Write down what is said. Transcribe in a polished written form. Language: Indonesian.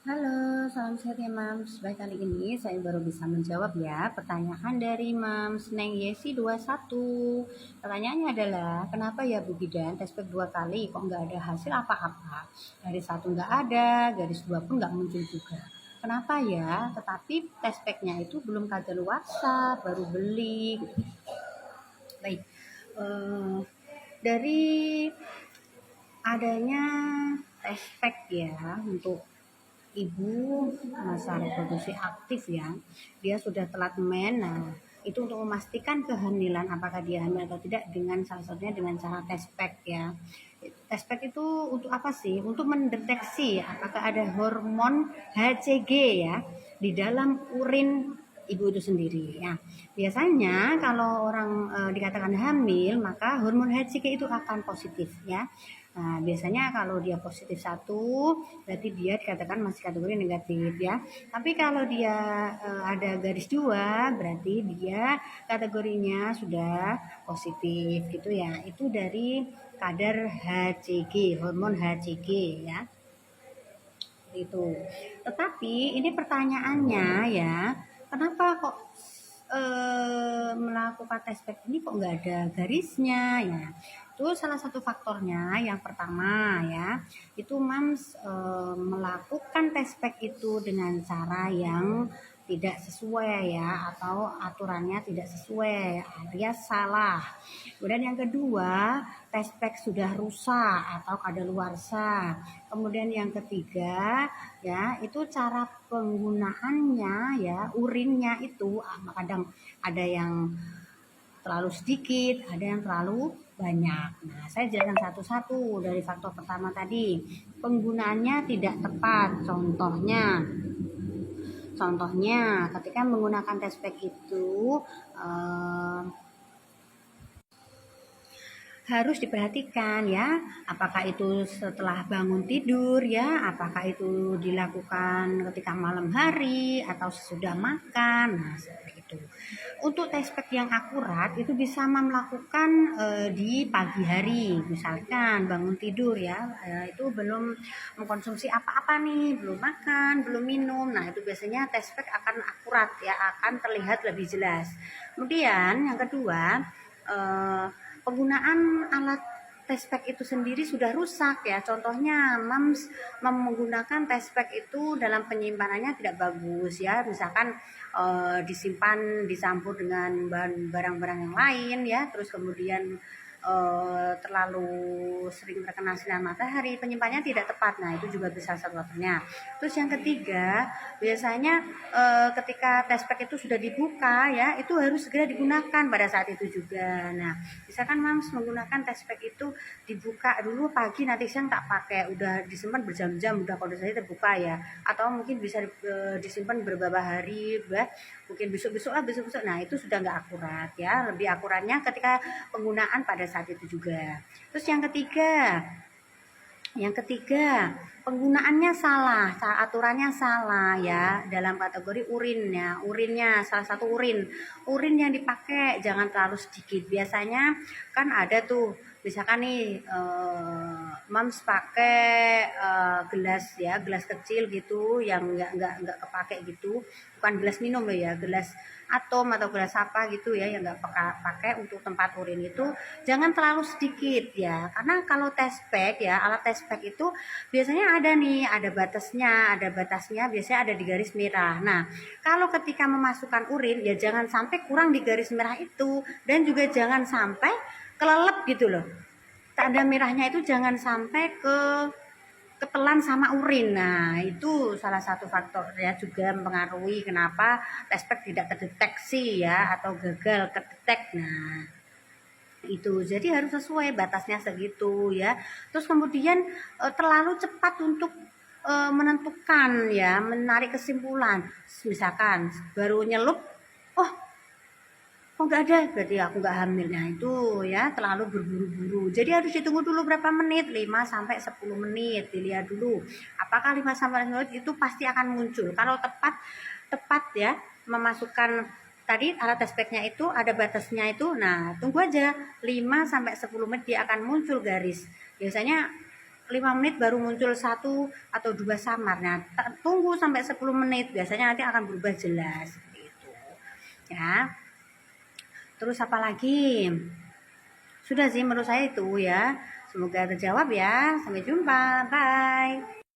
Halo, salam sehat ya Mams. Baik, kali ini saya baru bisa menjawab ya pertanyaan dari Mams Neng Yesi 21. Pertanyaannya adalah, kenapa ya Bu Bidan tespek 2 kali kok nggak ada hasil apa-apa? Garis 1 nggak ada, garis 2 pun nggak muncul juga. Kenapa ya? Tetapi tespeknya itu belum kadaluarsa, baru beli. Baik, eh, dari adanya tespek ya untuk ibu masa reproduksi aktif ya, dia sudah telat men. Nah, itu untuk memastikan kehamilan apakah dia hamil atau tidak dengan salah satunya dengan cara tespek ya. Tespek itu untuk apa sih? Untuk mendeteksi apakah ada hormon HCG ya di dalam urin ibu itu sendiri ya. Biasanya kalau orang dikatakan hamil, maka hormon HCG itu akan positif ya. Nah, biasanya kalau dia positif 1, berarti dia dikatakan masih kategori negatif ya. Tapi kalau dia ada garis 2, berarti dia kategorinya sudah positif gitu ya. Itu dari kadar HCG, hormon HCG ya. Itu. Tetapi ini pertanyaannya ya, kenapa kok melakukan tes pack ini kok nggak ada garisnya ya? Itu salah satu faktornya. Yang pertama ya, itu Mams melakukan tes pack itu dengan cara yang tidak sesuai ya, atau aturannya tidak sesuai alias salah. Kemudian yang kedua, tes pack sudah rusak atau kadaluarsa. Kemudian yang ketiga ya, itu cara penggunaannya ya, urinnya itu kadang ada yang terlalu sedikit, ada yang terlalu banyak. Nah, saya jelaskan satu-satu. Dari faktor pertama tadi, penggunaannya tidak tepat. Contohnya ketika menggunakan test pack itu eh, harus diperhatikan ya, apakah itu setelah bangun tidur ya, apakah itu dilakukan ketika malam hari atau sesudah makan. Nah, seperti itu. Untuk test pack yang akurat itu bisa melakukan di pagi hari, misalkan bangun tidur ya, itu belum mengkonsumsi apa-apa nih, belum makan, belum minum. Nah, itu biasanya test pack akan akurat ya, akan terlihat lebih jelas. Kemudian yang kedua, penggunaan alat test pack itu sendiri sudah rusak ya. Contohnya Mams menggunakan test pack itu dalam penyimpanannya tidak bagus ya. Misalkan disimpan dicampur dengan barang-barang yang lain ya. Terus kemudian terlalu sering terkena sinar matahari, penyimpanannya tidak tepat. Nah, itu juga bisa salah satunya. Terus yang ketiga, biasanya ketika test pack itu sudah dibuka ya, itu harus segera digunakan pada saat itu juga. Nah, misalkan Mams menggunakan test pack itu dibuka dulu pagi, nanti siang tak pakai, udah disimpan berjam-jam, udah kondisi terbuka ya, atau mungkin bisa disimpan beberapa hari, mungkin besok-besok nah itu sudah nggak akurat ya. Lebih akuratnya ketika penggunaan pada saat itu juga. Terus yang ketiga, penggunaannya salah, cara aturannya salah ya, dalam kategori urinnya. Urinnya salah satu urin yang dipakai jangan terlalu sedikit. Biasanya kan ada tuh, misalkan nih Mams pakai gelas ya, gelas kecil gitu yang nggak kepake gitu, bukan gelas minum loh ya, gelas atom atau gelas apa gitu ya yang nggak pakai untuk tempat urin itu jangan terlalu sedikit ya, karena kalau test pack ya, alat test pack itu biasanya ada nih, ada batasnya, biasanya ada di garis merah. Nah, kalau ketika memasukkan urin ya jangan sampai kurang di garis merah itu, dan juga jangan sampai kelelep gitu loh, tanda merahnya itu jangan sampai ketelan sama urin. Nah, itu salah satu faktor ya, juga mempengaruhi kenapa test pack tidak terdeteksi ya, atau gagal kedetek. Nah, itu jadi harus sesuai batasnya segitu ya. Terus kemudian terlalu cepat untuk menentukan ya, menarik kesimpulan. Misalkan baru nyelup, oh kok nggak ada, berarti aku nggak hamil. Nah, itu ya terlalu berburu-buru. Jadi harus ditunggu dulu berapa menit, 5 sampai 10 menit, dilihat dulu apakah 5 sampai 10 menit itu pasti akan muncul. Kalau tepat tepat ya memasukkan tadi alat test pack-nya itu ada batasnya itu, nah tunggu aja 5 sampai 10 menit dia akan muncul garis. Biasanya 5 menit baru muncul satu atau dua samar. Nah, tunggu sampai 10 menit, biasanya nanti akan berubah jelas seperti itu. Ya. Terus apa lagi? Sudah sih menurut saya itu ya. Semoga terjawab ya. Sampai jumpa. Bye.